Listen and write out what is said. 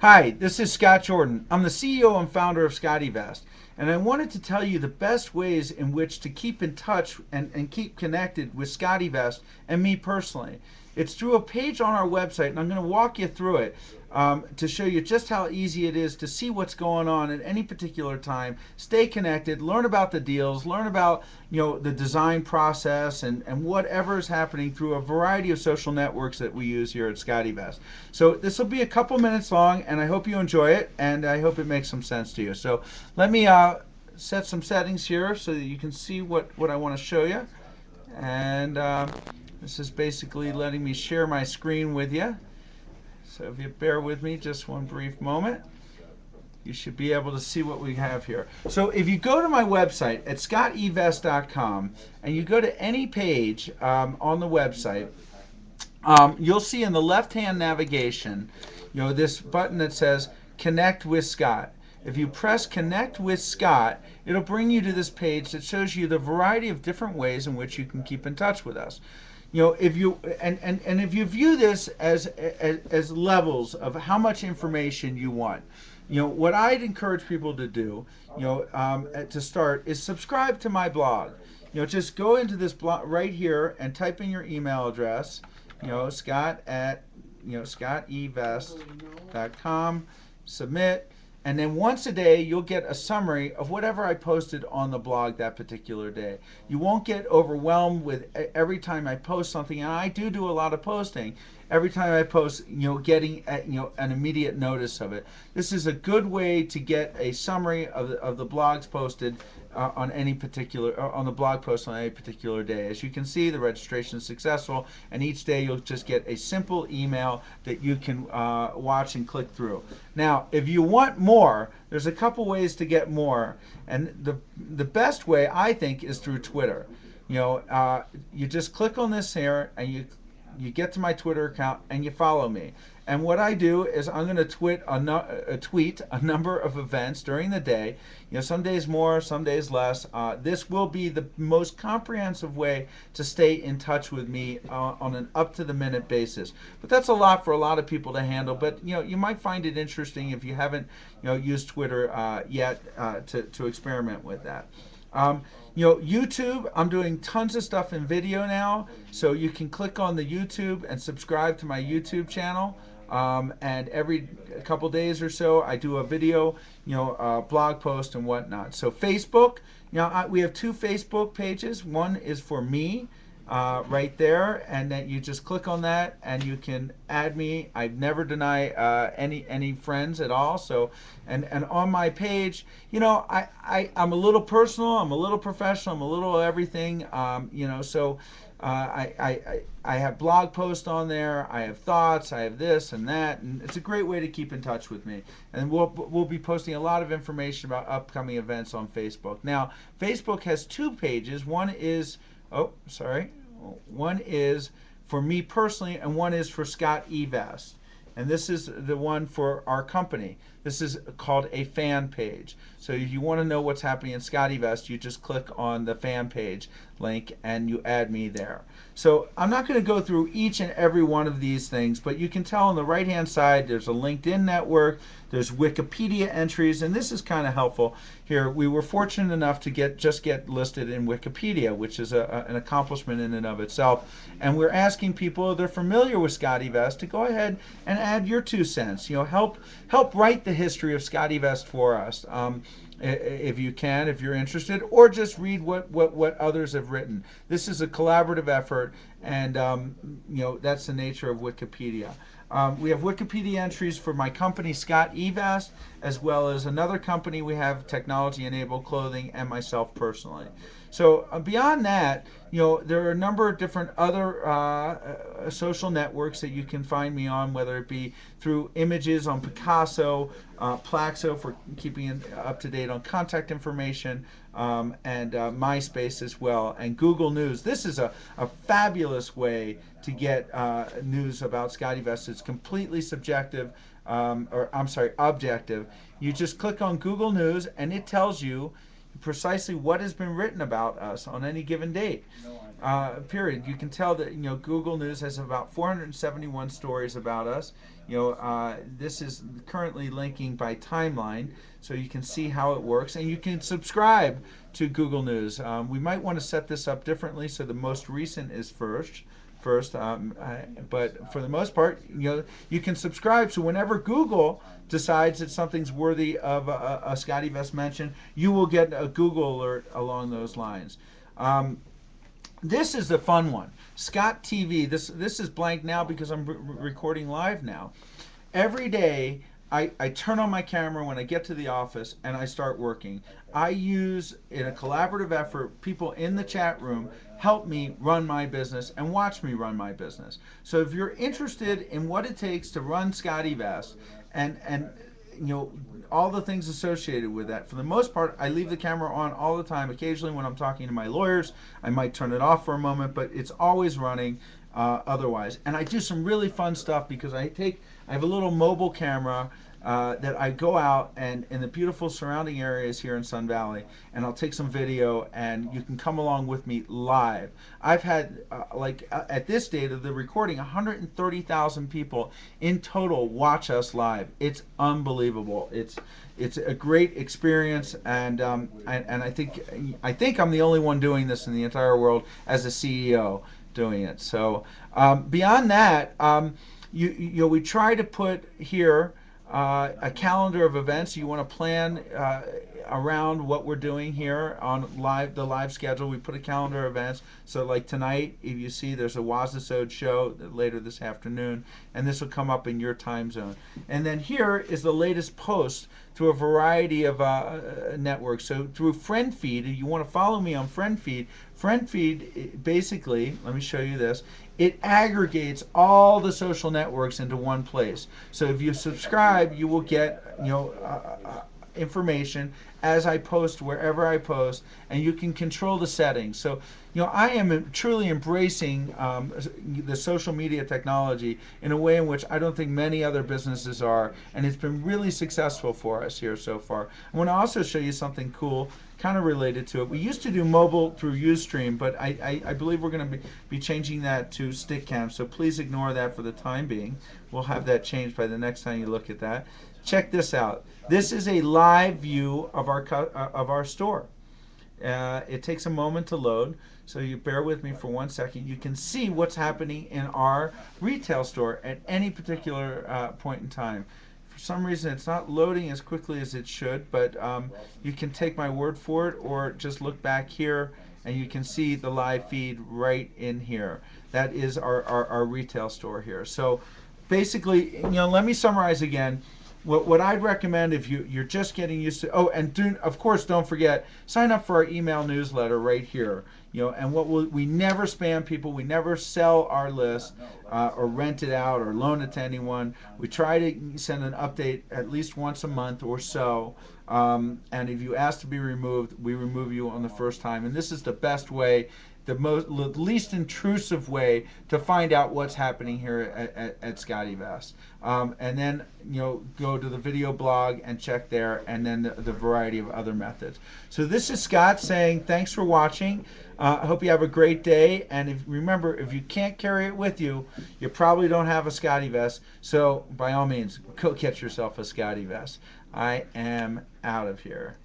Hi, this is Scott Jordan. I'm the CEO and founder of ScotteVest, and I wanted to tell you the best ways in which to keep in touch and keep connected with ScotteVest and me personally. It's through a page on our website, and I'm going to walk you through it to show you just how easy it is to see what's going on at any particular time, stay connected, learn about the deals, learn about the design process and whatever is happening through a variety of social networks that we use here at ScotteVest. So this will be a couple minutes long, and I hope you enjoy it, and I hope it makes some sense to you. So let me set some settings here so that you can see what I want to show you. And this is basically letting me share my screen with you. So if you bear with me just one brief moment, you should be able to see what we have here. So if you go to my website at ScotteVestcom and you go to any page on the website, you'll see in the left-hand navigation, this button that says Connect with Scott. If you press Connect with Scott, it'll bring you to this page that shows you the variety of different ways in which you can keep in touch with us. If you if you view this as levels of how much information you want, what I'd encourage people to do, to start is subscribe to my blog. Just go into this blog right here and type in your email address, Scott at ScotteVest.com, submit. And then once a day, you'll get a summary of whatever I posted on the blog that particular day. You won't get overwhelmed with every time I post something, and I do a lot of posting. Every time I post, getting an immediate notice of it. This is a good way to get a summary of the blogs posted on any particular on the blog post on any particular day. As you can see, the registration is successful, and each day you'll just get a simple email that you can watch and click through. Now, if you want more, there's a couple ways to get more, and the best way I think is through Twitter. You just click on this here, and you get to my Twitter account and you follow me. And what I do is I'm going to tweet a number of events during the day. Some days more, some days less. This will be the most comprehensive way to stay in touch with me on an up-to-the-minute basis. But that's a lot for a lot of people to handle. But you might find it interesting if you haven't used Twitter yet to experiment with that. YouTube, I'm doing tons of stuff in video now, so you can click on the YouTube and subscribe to my YouTube channel. And every couple days or so, I do a video, blog post and whatnot. So Facebook, we have two Facebook pages. One is for me, right there, and then you just click on that and you can add me. I never deny any friends at all. So and on my page, I'm a little personal, I'm a little professional, I'm a little everything. So I have blog posts on there, I have thoughts, I have this and that, and it's a great way to keep in touch with me. And we'll be posting a lot of information about upcoming events on Facebook. Now, Facebook has two pages. One is for me personally, and one is for ScotteVest. And this is the one for our company. This is called a fan page. So if you want to know what's happening in ScotteVest, you just click on the fan page link and you add me there. So I'm not going to go through each and every one of these things, but you can tell on the right hand side there's a LinkedIn network, there's Wikipedia entries, and this is kind of helpful here. We were fortunate enough to just get listed in Wikipedia, which is an accomplishment in and of itself. And we're asking people if they're familiar with ScotteVest to go ahead and add your 2 cents. Help write the history of ScotteVest for us. If you can, if you're interested, or just read what others have written. This is a collaborative effort, and that's the nature of Wikipedia. We have Wikipedia entries for my company, ScotteVest, as well as another company we have, Technology Enabled Clothing, and myself personally. So beyond that, there are a number of different other social networks that you can find me on, whether it be through images on Picasso, Plaxo for keeping up to date on contact information, and MySpace as well, and Google News. This is a fabulous way to get news about ScotteVest. It's completely subjective, objective. You just click on Google News and it tells you precisely what has been written about us on any given date. period. You can tell that Google News has about 471 stories about us. This is currently linking by timeline, so you can see how it works, and you can subscribe to Google News. We might want to set this up differently so the most recent is first. But for the most part, you can subscribe, so whenever Google decides that something's worthy of a ScotteVest mention, you will get a Google alert along those lines. This is the fun one, ScottTV. This is blank now because I'm recording live now. Every day I turn on my camera when I get to the office and I start working. I use, in a collaborative effort, people in the chat room help me run my business and watch me run my business. So if you're interested in what it takes to run ScotteVest and all the things associated with that, for the most part, I leave the camera on all the time. Occasionally when I'm talking to my lawyers, I might turn it off for a moment, but it's always running otherwise. And I do some really fun stuff because I have a little mobile camera that I go out and in the beautiful surrounding areas here in Sun Valley, and I'll take some video, and you can come along with me live. I've had at this date of the recording, 130,000 people in total watch us live. It's unbelievable. It's a great experience, and I think I'm the only one doing this in the entire world as a CEO doing it. So beyond that, we try to put here a calendar of events. You want to plan around what we're doing here on the live schedule. We put a calendar of events. So like tonight, if you see, there's a Wazasode show later this afternoon, and this will come up in your time zone. And then here is the latest post through a variety of networks. So through FriendFeed, if you want to follow me on FriendFeed, FriendFeed basically, let me show you this, it aggregates all the social networks into one place. So if you subscribe, you will get information as I post, wherever I post, and you can control the settings. So I am truly embracing the social media technology in a way in which I don't think many other businesses are, and it's been really successful for us here so far. I want to also show you something cool kind of related to it. We used to do mobile through Ustream, but I believe we're going to be changing that to Stickcam, so please ignore that for the time being. We'll have that changed by the next time you look at that. Check this out. This is a live view of our store. It takes a moment to load, so you bear with me for 1 second. You can see what's happening in our retail store at any particular point in time. For some reason, it's not loading as quickly as it should, but you can take my word for it, or just look back here and you can see the live feed right in here. That is our retail store here. So basically, let me summarize again. What I'd recommend if you're just getting used to, and of course don't forget, sign up for our email newsletter right here. And we never spam people, we never sell our list or rent it out or loan it to anyone. We try to send an update at least once a month or so. And if you ask to be removed, we remove you on the first time. And this is the best way, the least intrusive way to find out what's happening here at ScotteVest. And then go to the video blog and check there, and then the variety of other methods. So this is Scott saying thanks for watching. I hope you have a great day, and remember, if you can't carry it with you, you probably don't have a ScotteVest, so by all means, go get yourself a ScotteVest. I am out of here.